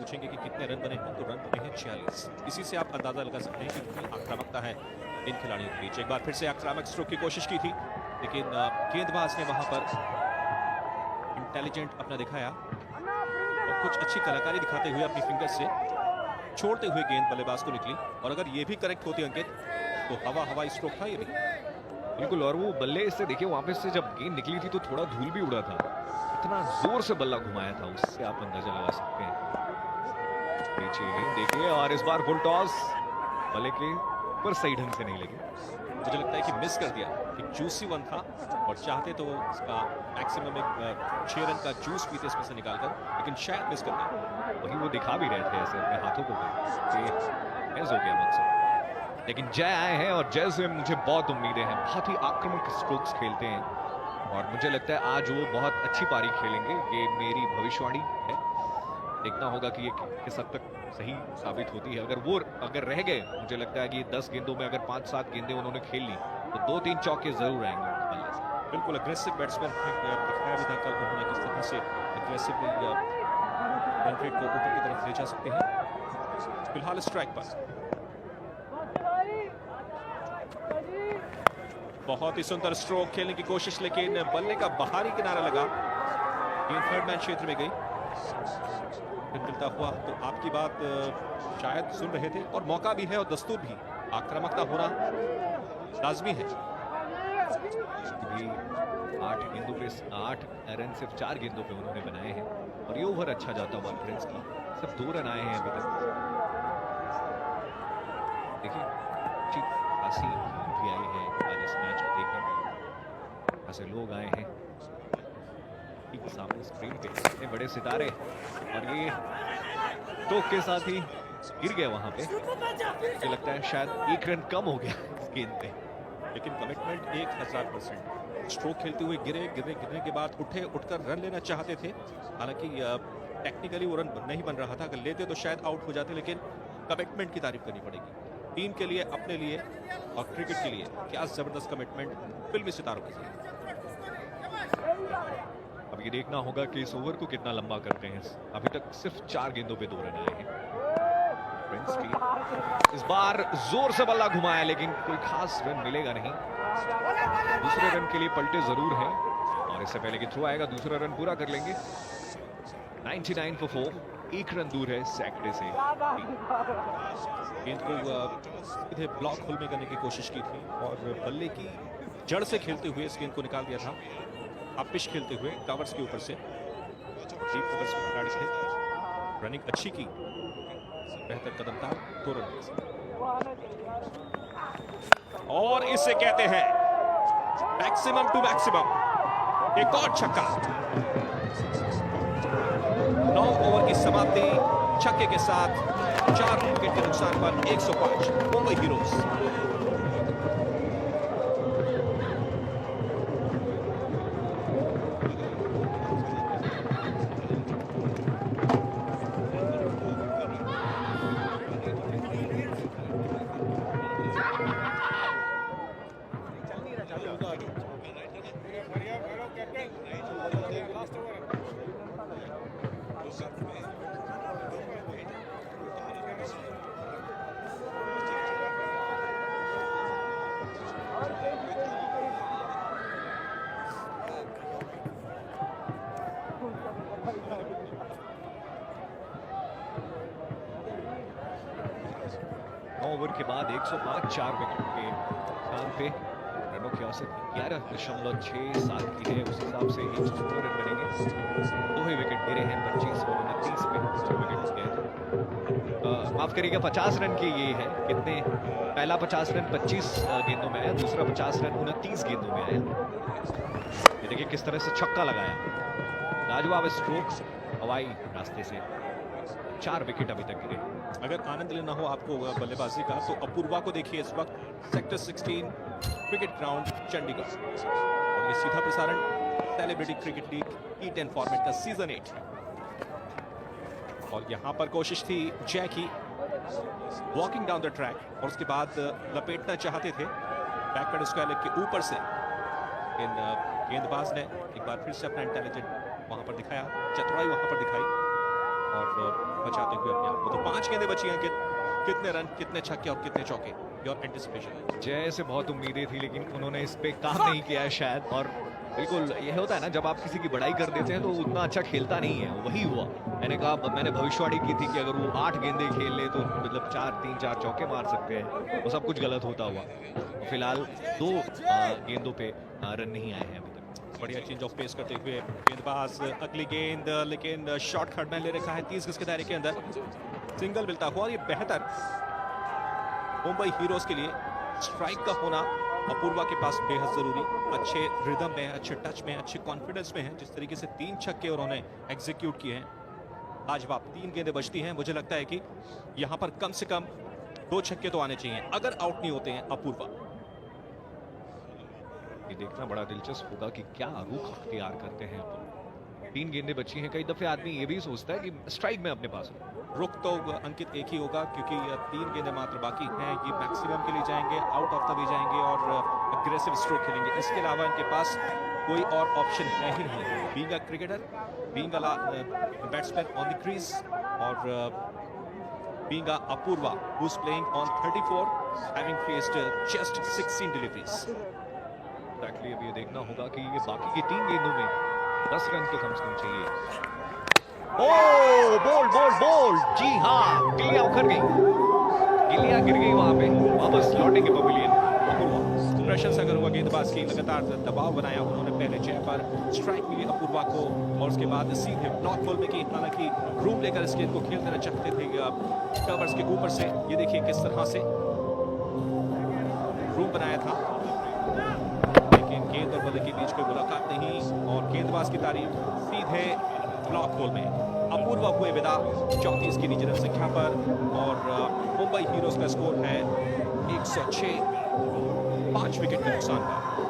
पूछेंगे कि कितने रन बने हैं, तो रन बने हैं 46। इसी से आप अंदाजा लगा सकते हैं कि कितनी आक्रामकता है इन खिलाड़ियों के बीच। एक बार फिर से आक्रामक स्ट्रोक की कोशिश की थी, लेकिन गेंदबाज ने वहां पर इंटेलिजेंट अपना दिखाया और कुछ अच्छी कलाकारी दिखाते हुए अपनी फिंगर से छोड़ते हुए गेंद बल्लेबाज को निकली। और अगर ये भी करेक्ट होती अंकित, तो हवाई स्ट्रोक था ये भी। बिल्कुल, और वो बल्ले से देखिए वहां पे से जब गेंद निकली थी तो थोड़ा धूल भी उड़ा था, इतना जोर से बल्ला घुमाया था, उससे आप अंदाजा लगा सकते हैं। पीछे गेंद देखिए और इस बार फुल टॉस बल्ले के ऊपर सही ढंग से नहीं लगी। मुझे लगता है कि मिस कर दिया। एक जूसी वन था और चाहते तो इसका मैक्सिमम एक 6 रन का जूस पीते इसमें से निकालकर, लेकिन शायद मिस कर दिया। वही वो दिखा भी रहे थे ऐसे अपने हाथों को कि मिस हो गया मुझसे। लेकिन जय आए हैं और जय से मुझे बहुत उम्मीदें हैं। बहुत ही आक्रामक स्ट्रोक्स खेलते हैं और मुझे लगता है आज वो बहुत अच्छी पारी खेलेंगे। ये मेरी भविष्यवाणी है। देखना होगा कि ये किस हद तक सही साबित होती है। अगर रह गए, मुझे लगता है कि 10 गेंदों में अगर 5-7 गेंदें उन्होंने खेल ली तो 2-3 चौके जरूर आएंगे बल्ले से। बिल्कुल अग्रेसिव बैट्समैन दिखाया भी था कल उन्होंने किस तरह से अग्रेसिवली रन रेट को ऊपर की तरफ ले जा सकते हैं। फिलहाल स्ट्राइक पर बहुत ही सुंदर स्ट्रोक खेलने की कोशिश, लेकिन बल्ले का बाहरी किनारा लगा। गेंद थर्ड मैन क्षेत्र में गई। फिर मिलता हुआ तो आपकी बात शायद सुन रहे थे, और मौका भी है और दस्तूर भी। आक्रामकता होना लाजमी है। 8 गेंदों पे 8 रन सिर्फ 4 गेंदों पे उन्होंने बनाए हैं और ये ओवर अच्छा जाता हुआ प्रिंस का। सिर्फ 2 रन आए हैं अभी तक। देखिए अच्छी खासी भी आई है आज इस मैच को देखने के। ऐसे लोग आए हैं ठीक सामने स्क्रीन पे, इतने बड़े सितारे, और ये टोक के साथ ही गिर गए वहां पे। मुझे लगता है शायद 1 रन कम हो गया इस गेंद पे, लेकिन कमिटमेंट 1000%। स्ट्रोक खेलते हुए गिरने के बाद उठकर रन लेना चाहते थे। हालांकि टेक्निकली वो रन नहीं बन रहा था, अगर लेते तो शायद आउट हो जाते, लेकिन कमिटमेंट की तारीफ करनी पड़ेगी। टीम के लिए, अपने लिए और क्रिकेट के लिए क्या जबरदस्त कमिटमेंट फिल्मी सितारों के साथ। अब ये देखना होगा कि इस ओवर को कितना लंबा करते हैं। अभी तक सिर्फ 4 गेंदों पे 2 रन आए हैं। प्रिंस की इस बार जोर से बल्ला घुमाया, लेकिन कोई खास रन मिलेगा नहीं। दूसरे रन के लिए पलटे जरूर हैं और इससे पहले कि थ्रो आएगा दूसरा रन पूरा कर लेंगे। 99 for 4, 1 रन दूर है सैकड़े से। गेंद को सीधे ब्लॉक होल में करने की कोशिश की थी और बल्ले की जड़ से खेलते हुए इस गेंद को निकाल दिया था। आप पिच खेलते हुए कवर्स के ऊपर से डीप कवर्स में खिलाड़ी थे। रनिंग अच्छी की, बेहतर कदम था 2 रन। और इसे कहते हैं मैक्सिमम टू मैक्सिमम। एक और छक्का। 9 ओवर की समाप्ति छक्के के साथ 4 विकेट के नुकसान पर 105 मुंबई हीरोज। ओवर के बाद 105 4 विकेट के स्थान पे रनों की औसत 11.67 की है। उस हिसाब से 116 रन बनेंगे। 2 ही विकेट गिरे हैं 25 और 29 पे 2 विकेट गए थे। माफ करिएगा 50 रन की ये है। कितने? पहला 50 रन 25 गेंदों में आया, दूसरा 50 रन 29 गेंदों में आया। ये देखिए किस तरह से छक्का लगाया। लाजवाब स्ट्रोक हवाई रास्ते से। 4 विकेट अभी तक गिरे। अगर आनंद लेना हो आपको बल्लेबाजी का, तो अपूर्वा को देखिए इस वक्त सेक्टर 16 क्रिकेट ग्राउंड चंडीगढ़। और ये सीधा प्रसारण celebrity cricket league T10 format का सीजन 8। और यहां पर कोशिश थी जय की, वॉकिंग डाउन द ट्रैक, और उसके बाद लपेटना चाहते थे बैकवर्ड स्क्वायर लेग के ऊपर से। इन गेंदबाज ने एक बार फिर से अपना इंटेलिजेंट वहां पर दिखाया, चतुराई वहां पर दिखाई और बचाते हुए अपने आप को। तो 5 गेंदें बची हैं, कितने रन, कितने छक्के और कितने चौके, योर एंटिसिपेशन? जय से बहुत उम्मीदें थी, लेकिन उन्होंने इस पे काम नहीं किया है शायद। और बिल्कुल ये होता है ना, जब आप किसी की बड़ाई कर देते हैं तो उतना अच्छा खेलता नहीं है, वही हुआ। मैंने भविष्यवाणी की थी कि अगर वो 8 गेंदें खेल ले तो मतलब 3-4 चौके मार सकते हैं, वो सब कुछ गलत होता हुआ। फिलहाल 2 गेंदों पे रन नहीं आए हैं अभी तक। बढ़िया चेंज ऑफ पेस करते हुए गेंदबाज अगली गेंद, लेकिन शॉट खड़ में ले रखा है 30 गज के दायरे के अंदर, सिंगल मिलता हुआ। और ये बेहतर मुंबई हीरोज के लिए स्ट्राइक का होना अपूर्वा के पास बेहद जरूरी। अच्छे रिदम में, अच्छे टच में, अच्छे कॉन्फिडेंस में है। जिस तरीके से 3 छक्के उन्होंने एग्जीक्यूट किए हैं, आज वाप 3 गेंदें बचती हैं। मुझे लगता है कि यहां पर कम से कम 2 छक्के तो आने चाहिए अगर आउट नहीं होते हैं अपूर्वा। ये देखना बड़ा दिलचस्प होगा कि क्या रुख अख्तियार करते हैं अपूर्वा। 3 गेंदें बची हैं, कई दफे आदमी ये भी सोचता है कि स्ट्राइक में अपने पास हो। रुख तो अंकित एक ही होगा, क्योंकि 3 गेंदें मात्र बाकी हैं। ये मैक्सिमम के लिए जाएंगे, आउट ऑफ द वे जाएंगे और अग्रेसिव स्ट्रोक खेलेंगे। इसके अलावा इनके पास कोई और ऑप्शन है ही नहीं। Being a cricketer, being a batsman on the crease, और being a Apoorva who is playing on 34, having faced just 16 deliveries. Actually अब ये देखना होगा कि ये बाकी की 3 गेंदों में 10 रन तो कम से कम चाहिए। ओ बोल्ड जी हाँ, गिलिया उखड़ गई, गिलिया गिर गई वहां पे। वापस लौटेंगे पवेलियन अपूर्वा। प्रशंसा करूंगा गेंदबाज की, लगातार दबाव बनाया उन्होंने। पहले चेयर पर स्ट्राइक मिली अपूर्वा को और उसके बाद सीधे ब्लॉक बॉल में की। हालांकि रूम लेकर इस गेंद को खेल देना चाहते थे कवर्स के ऊपर से। ये देखिए किस तरह से रूम बनाया था, लेकिन गेंद और बल्ले के बीच कोई मुलाकात नहीं। और गेंदबाज की तारीफ सीधे ब्लॉक होल में। अपूर्वा हुए विदा 34 की निजी रन संख्या पर, और मुंबई हीरोज का स्कोर है 106, 5 विकेट के नुकसान पर।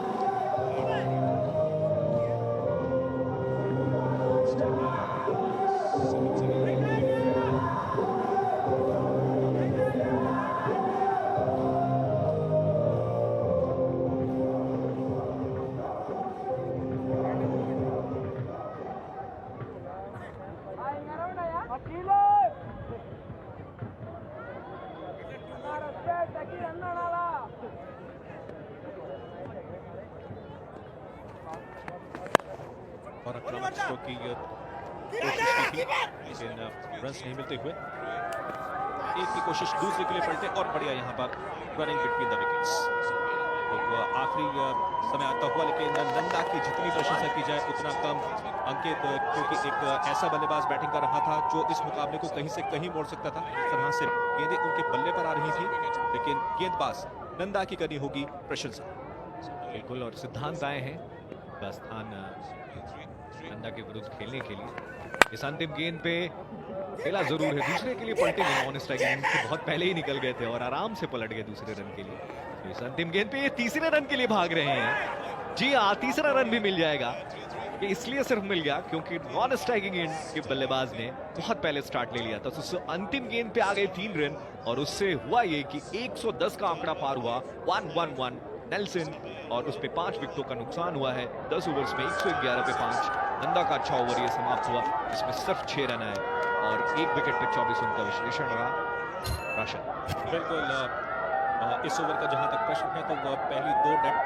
और आक्रामक स्ट्रोक की कोशिश की थी, लेकिन रन्स नहीं मिलते हुए। एक की कोशिश दूसरे के लिए पलटे, और बढ़िया यहाँ पर रनिंग बिटवीन द विकेट्स। तो आखिरी समय आता हुआ, लेकिन नंदा की जितनी प्रशंसा की जाए उतना कम अंकित, क्योंकि एक ऐसा बल्लेबाज बैटिंग कर रहा था जो इस मुकाबले को कहीं से कहीं मोड़ सकता था। इस तरह से गेंदें उनके बल्ले पर आ रही थी, लेकिन गेंदबाज नंदा की करनी होगी प्रशंसा। बिल्कुल, और सिद्धांत आए हैं का स्थान नंदा के विरुद्ध खेलने के लिए। इस अंतिम गेंद पे खेला जरूर है, दूसरे के लिए पलटेंगे। ऑन स्ट्राइक बहुत पहले ही निकल गए थे और आराम से पलट गए दूसरे रन के लिए। इस अंतिम गेंद पे ये तीसरे रन के लिए भाग रहे हैं। जी हाँ, तीसरा रन भी मिल जाएगा। ये इसलिए सिर्फ मिल गया क्योंकि नॉन स्ट्राइकिंग एंड के बल्लेबाज ने बहुत पहले स्टार्ट ले लिया था। तो अंतिम गेंद पे आ गए 3 रन, और उससे हुआ ये कि 110 का आंकड़ा पार हुआ। 1-1-1 नेल्सन, और उस पे 5 विकेटों का नुकसान हुआ है। 10 ओवर्स में 111 पे 5। नंदा का अच्छा ओवर ये समाप्त हुआ, जिसमें सिर्फ 6 रन आए और 1 विकेट पे 24 रन का विश्लेषण रहा। राशन बिल्कुल, इस ओवर का जहां तक प्रश्न है तो पहली 2 डॉट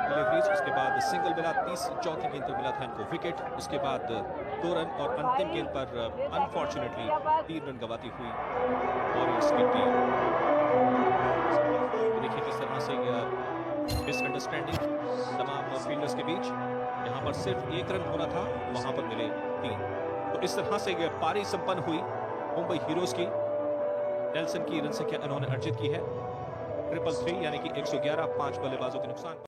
डिलीवरीज, उसके बाद सिंगल मिला, चौथी गेंद पर मिला था इनको विकेट, उसके बाद 2 रन, और अंतिम गेंद पर अनफॉर्चुनेटली 3 रन गवाती हुई वॉरियर्स की टीम। देखिए किस तरह से मिसअंडरस्टैंडिंग तमाम फील्डर्स के बीच। यहाँ पर सिर्फ 1 रन होना था, वहां पर मिले 3। तो इस तरह से पारी संपन्न हुई मुंबई हीरोज की। नेल्सन की रन संख्या इन्होंने अर्जित की है 333, यानी कि 111, 5 बल्लेबाजों के नुकसान।